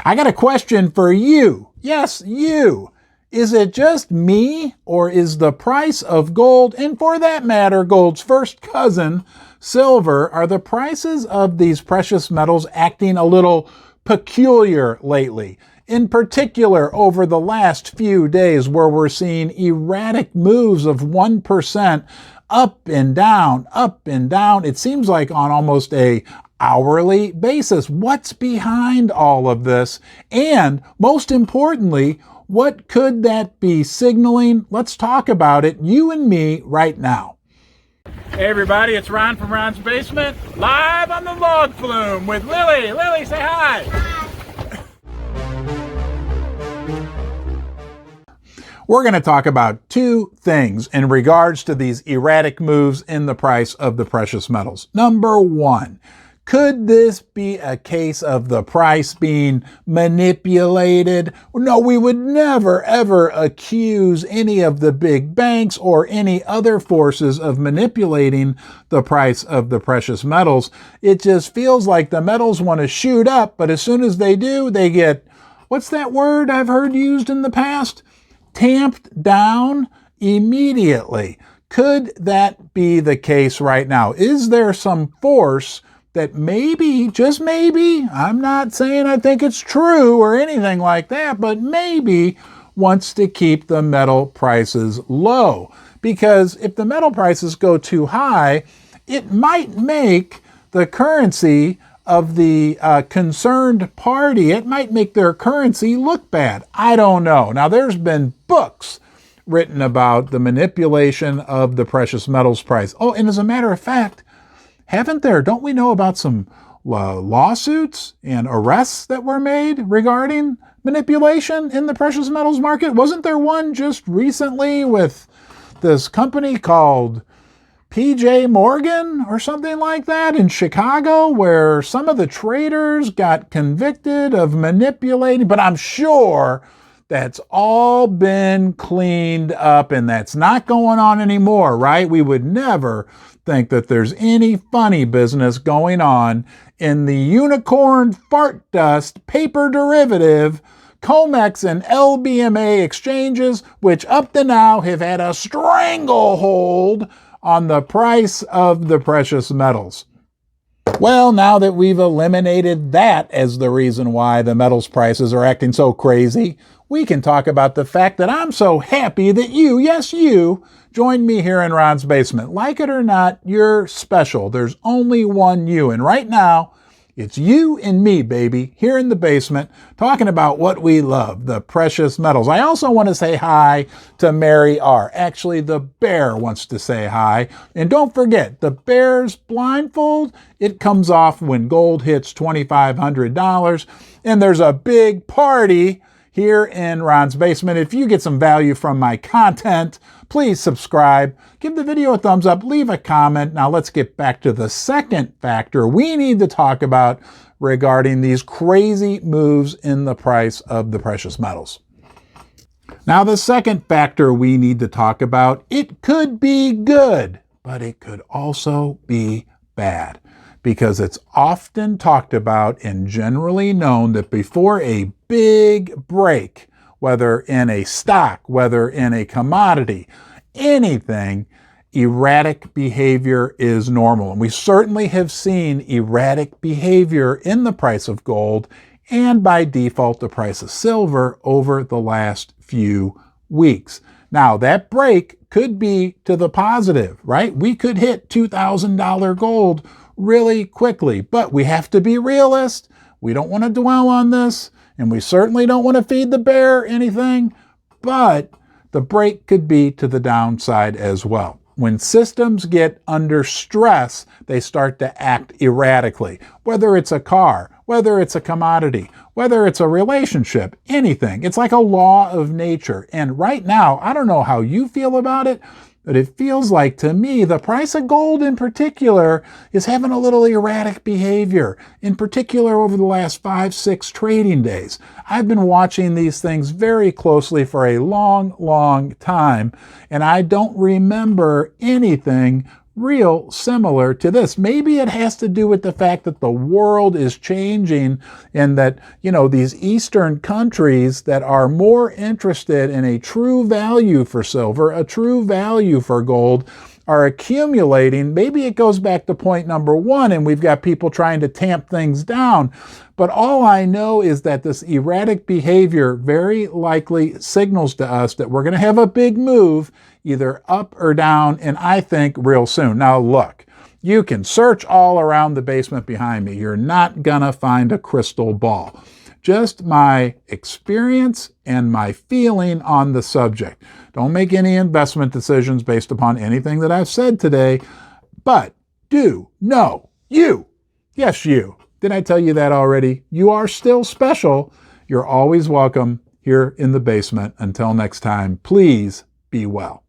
I got a question for you. Yes, you. Is it just me, or is the price of gold, and for that matter, gold's first cousin, silver, are the prices of these precious metals acting a little peculiar lately? In particular, over the last few days, where we're seeing erratic moves of 1% up and down, up and down. It seems like on almost a hourly basis. What's behind all of this? And most importantly, what could that be signaling? Let's talk about it, you and me, right now. Hey everybody, it's Ron from Ron's Basement, live on the log flume with Lily. Lily, say hi. We're going to talk about two things in regards to these erratic moves in the price of the precious metals. Number one, could this be a case of the price being manipulated? No, we would never, ever accuse any of the big banks or any other forces of manipulating the price of the precious metals. It just feels like the metals want to shoot up, but as soon as they do, they get, what's that word I've heard used in the past? Tamped down immediately. Could that be the case right now? Is there some force that maybe, just maybe, I'm not saying I think it's true or anything like that, but maybe wants to keep the metal prices low? Because if the metal prices go too high, it might make the currency of the concerned party, it might make their currency look bad. I don't know. Now, there's been books written about the manipulation of the precious metals price. Oh, and as a matter of fact, haven't there, don't we know about some lawsuits and arrests that were made regarding manipulation in the precious metals market? Wasn't there one just recently with this company called PJ Morgan or something like that in Chicago, where some of the traders got convicted of manipulating, but I'm sure that's all been cleaned up and that's not going on anymore, right? We would never think that there's any funny business going on in the unicorn fart dust paper derivative COMEX and LBMA exchanges, which up to now have had a stranglehold on the price of the precious metals. Well, now that we've eliminated that as the reason why the metals prices are acting so crazy, we can talk about the fact that I'm so happy that you, yes you, joined me here in Ron's Basement. Like it or not, you're special. There's only one you, and right now, it's you and me, baby, here in the basement, talking about what we love, the precious metals. I also want to say hi to Mary R. Actually, the bear wants to say hi. And don't forget, the bear's blindfold, it comes off when gold hits $2,500. And there's a big party here in Ron's Basement. If you get some value from my content, please subscribe, give the video a thumbs up, leave a comment. Now let's get back to the second factor we need to talk about regarding these crazy moves in the price of the precious metals. Now the second factor we need to talk about, it could be good, but it could also be bad, because it's often talked about and generally known that before a big break, whether in a stock, whether in a commodity, anything, erratic behavior is normal. And we certainly have seen erratic behavior in the price of gold and by default the price of silver over the last few weeks. Now that break could be to the positive, right? We could hit $2,000 gold really quickly, but we have to be realist. We don't want to dwell on this, and we certainly don't want to feed the bear anything, but the break could be to the downside as well. When systems get under stress, they start to act erratically, whether it's a car, whether it's a commodity, whether it's a relationship, anything. It's like a law of nature. And right now, I don't know how you feel about it, but it feels like, to me, the price of gold in particular is having a little erratic behavior, in particular over the last 5-6 trading days. I've been watching these things very closely for a long, long time, and I don't remember anything real similar to this. Maybe it has to do with the fact that the world is changing and that, these Eastern countries that are more interested in a true value for silver, a true value for gold, are accumulating. Maybe it goes back to point number one and we've got people trying to tamp things down. But all I know is that this erratic behavior very likely signals to us that we're going to have a big move, either up or down, and I think real soon. Now look, you can search all around the basement behind me. You're not going to find a crystal ball. Just my experience and my feeling on the subject. Don't make any investment decisions based upon anything that I've said today, but do know you. Yes, you. Did I tell you that already? You are still special. You're always welcome here in the basement. Until next time, please be well.